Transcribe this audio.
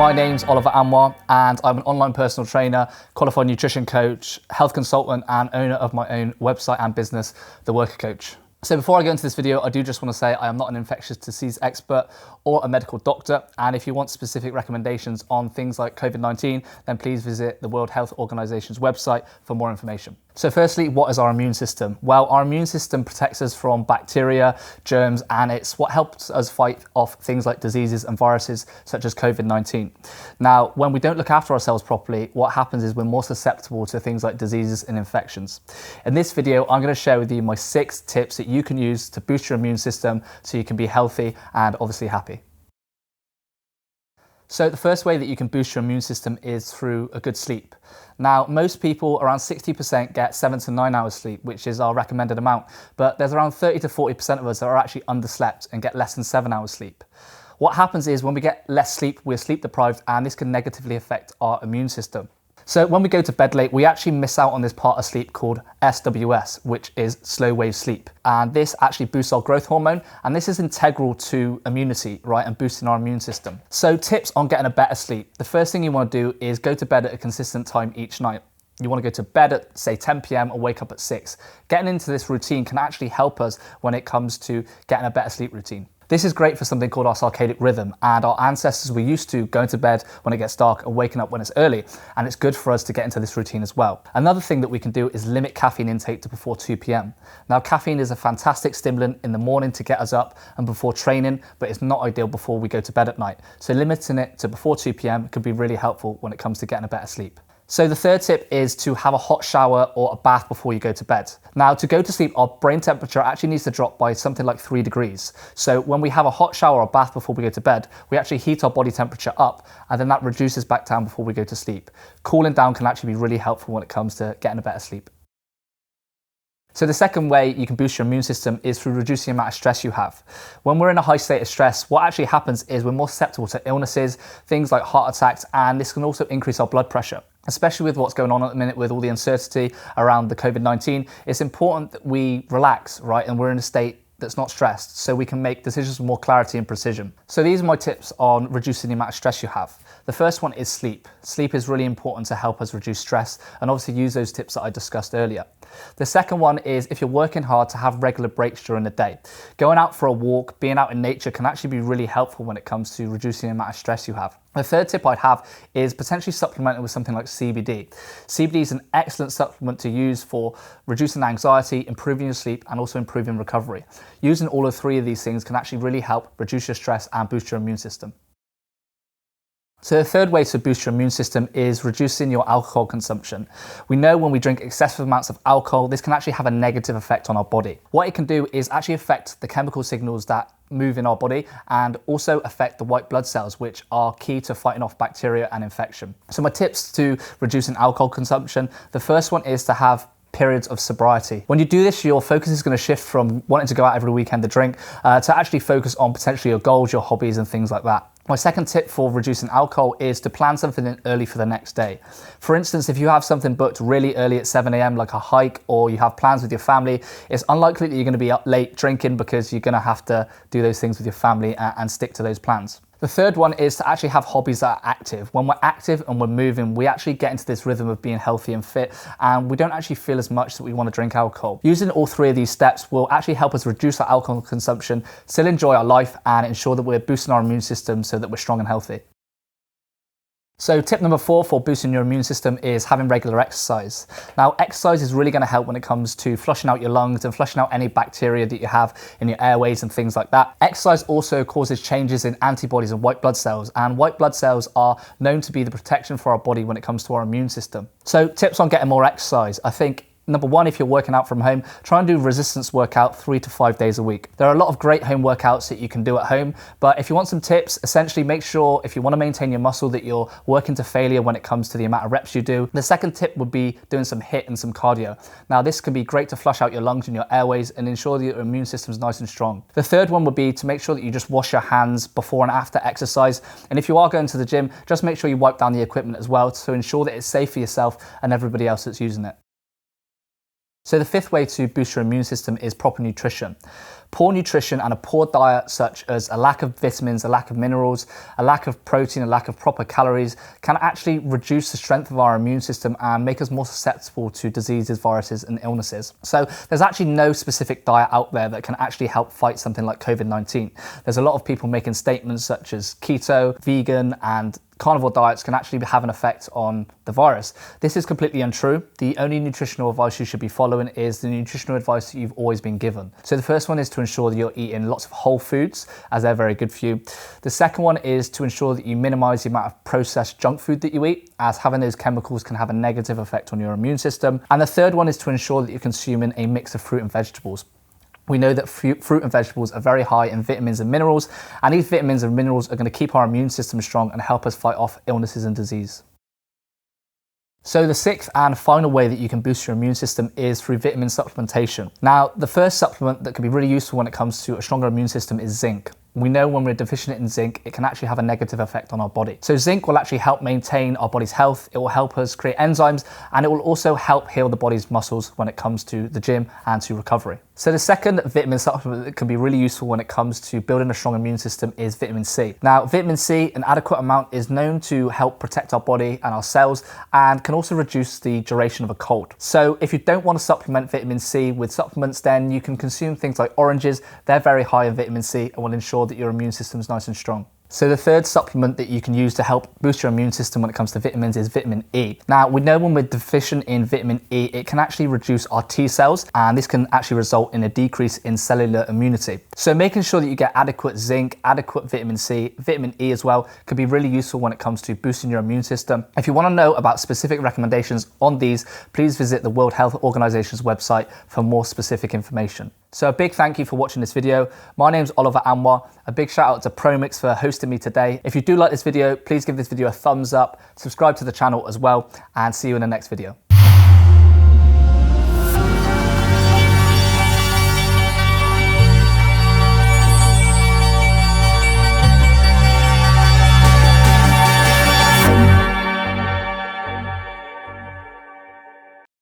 My name's Ro Anwar and I'm an online personal trainer, qualified nutrition coach, health consultant and owner of my own website and business, The Worker Coach. So before I go into this video, I do just want to say I am not an infectious disease expert or a medical doctor. And if you want specific recommendations on things like COVID-19, then please visit the World Health Organization's website for more information. So firstly, what is our immune system? Well, our immune system protects us from bacteria, germs, and it's what helps us fight off things like diseases and viruses such as COVID-19. Now, when we don't look after ourselves properly, what happens is we're more susceptible to things like diseases and infections. In this video, I'm going to share with you my 6 tips that you can use to boost your immune system so you can be healthy and obviously happy. So the first way that you can boost your immune system is through a good sleep. Now, most people, around 60%, get 7 to 9 hours sleep, which is our recommended amount. But there's around 30 to 40% of us that are actually underslept and get less than 7 hours sleep. What happens is when we get less sleep, we're sleep deprived, and this can negatively affect our immune system. So when we go to bed late, we actually miss out on this part of sleep called SWS, which is slow wave sleep. And this actually boosts our growth hormone. And this is integral to immunity, right? And boosting our immune system. So tips on getting a better sleep. The first thing you want to do is go to bed at a consistent time each night. You want to go to bed at, say, 10 p.m. and wake up at 6. Getting into this routine can actually help us when it comes to getting a better sleep routine. This is great for something called our circadian rhythm, and our ancestors were used to going to bed when it gets dark and waking up when it's early, and it's good for us to get into this routine as well. Another thing that we can do is limit caffeine intake to before 2 p.m. Now, caffeine is a fantastic stimulant in the morning to get us up and before training, but it's not ideal before we go to bed at night. So limiting it to before 2 p.m. could be really helpful when it comes to getting a better sleep. So the third tip is to have a hot shower or a bath before you go to bed. Now, to go to sleep, our brain temperature actually needs to drop by something like 3 degrees. So when we have a hot shower or bath before we go to bed, we actually heat our body temperature up, and then that reduces back down before we go to sleep. Cooling down can actually be really helpful when it comes to getting a better sleep. So the second way you can boost your immune system is through reducing the amount of stress you have. When we're in a high state of stress, what actually happens is we're more susceptible to illnesses, things like heart attacks, and this can also increase our blood pressure. Especially with what's going on at the minute with all the uncertainty around the COVID-19, it's important that we relax, right? And we're in a state that's not stressed, so we can make decisions with more clarity and precision. So these are my tips on reducing the amount of stress you have. The first one is sleep. Sleep is really important to help us reduce stress and obviously use those tips that I discussed earlier. The second one is if you're working hard, to have regular breaks during the day. Going out for a walk, being out in nature can actually be really helpful when it comes to reducing the amount of stress you have. The third tip I'd have is potentially supplementing with something like CBD. CBD is an excellent supplement to use for reducing anxiety, improving your sleep, and also improving recovery. Using all of 3 of these things can actually really help reduce your stress and boost your immune system. So the third way to boost your immune system is reducing your alcohol consumption. We know when we drink excessive amounts of alcohol, this can actually have a negative effect on our body. What it can do is actually affect the chemical signals that move in our body and also affect the white blood cells, which are key to fighting off bacteria and infection. So my tips to reducing alcohol consumption, the first one is to have periods of sobriety. When you do this, your focus is going to shift from wanting to go out every weekend to drink to actually focus on potentially your goals, your hobbies, and things like that. My second tip for reducing alcohol is to plan something in early for the next day. For instance, if you have something booked really early at 7 a.m, like a hike, or you have plans with your family, it's unlikely that you're going to be up late drinking because you're going to have to do those things with your family and stick to those plans. The third one is to actually have hobbies that are active. When we're active and we're moving, we actually get into this rhythm of being healthy and fit, and we don't actually feel as much that we want to drink alcohol. Using all 3 of these steps will actually help us reduce our alcohol consumption, still enjoy our life, and ensure that we're boosting our immune system so that we're strong and healthy. So tip number 4 for boosting your immune system is having regular exercise. Now, exercise is really going to help when it comes to flushing out your lungs and flushing out any bacteria that you have in your airways and things like that. Exercise also causes changes in antibodies and white blood cells, and white blood cells are known to be the protection for our body when it comes to our immune system. So tips on getting more exercise. I think number 1, if you're working out from home, try and do resistance workout 3 to 5 days a week. There are a lot of great home workouts that you can do at home, but if you want some tips, essentially make sure if you want to maintain your muscle that you're working to failure when it comes to the amount of reps you do. The second tip would be doing some HIIT and some cardio. Now, this can be great to flush out your lungs and your airways and ensure that your immune system is nice and strong. The third one would be to make sure that you just wash your hands before and after exercise. And if you are going to the gym, just make sure you wipe down the equipment as well to ensure that it's safe for yourself and everybody else that's using it. So the fifth way to boost your immune system is proper nutrition. Poor nutrition and a poor diet, such as a lack of vitamins, a lack of minerals, a lack of protein, a lack of proper calories, can actually reduce the strength of our immune system and make us more susceptible to diseases, viruses, and illnesses. So there's actually no specific diet out there that can actually help fight something like COVID-19. There's a lot of people making statements such as keto, vegan, and carnivore diets can actually have an effect on the virus. This is completely untrue. The only nutritional advice you should be following is the nutritional advice that you've always been given. So the first one is to ensure that you're eating lots of whole foods, as they're very good for you. The second one is to ensure that you minimize the amount of processed junk food that you eat, as having those chemicals can have a negative effect on your immune system. And the third one is to ensure that you're consuming a mix of fruit and vegetables. We know that fruit and vegetables are very high in vitamins and minerals, and these vitamins and minerals are going to keep our immune system strong and help us fight off illnesses and disease. So the sixth and final way that you can boost your immune system is through vitamin supplementation. Now, the first supplement that can be really useful when it comes to a stronger immune system is zinc. We know when we're deficient in zinc, it can actually have a negative effect on our body. So zinc will actually help maintain our body's health. It will help us create enzymes, and it will also help heal the body's muscles when it comes to the gym and to recovery. So the second vitamin supplement that can be really useful when it comes to building a strong immune system is vitamin C. Now, vitamin C, an adequate amount, is known to help protect our body and our cells, and can also reduce the duration of a cold. So if you don't want to supplement vitamin C with supplements, then you can consume things like oranges. They're very high in vitamin C and will ensure that your immune system is nice and strong. So the third supplement that you can use to help boost your immune system when it comes to vitamins is vitamin E. Now, we know when we're deficient in vitamin E, it can actually reduce our T cells, and this can actually result in a decrease in cellular immunity. So making sure that you get adequate zinc, adequate vitamin C, vitamin E as well, can be really useful when it comes to boosting your immune system. If you want to know about specific recommendations on these, please visit the World Health Organization's website for more specific information. So a big thank you for watching this video. My name's Oliver Anwar. A big shout out to PROMiXX for hosting me today. If you do like this video, please give this video a thumbs up, subscribe to the channel as well, and see you in the next video.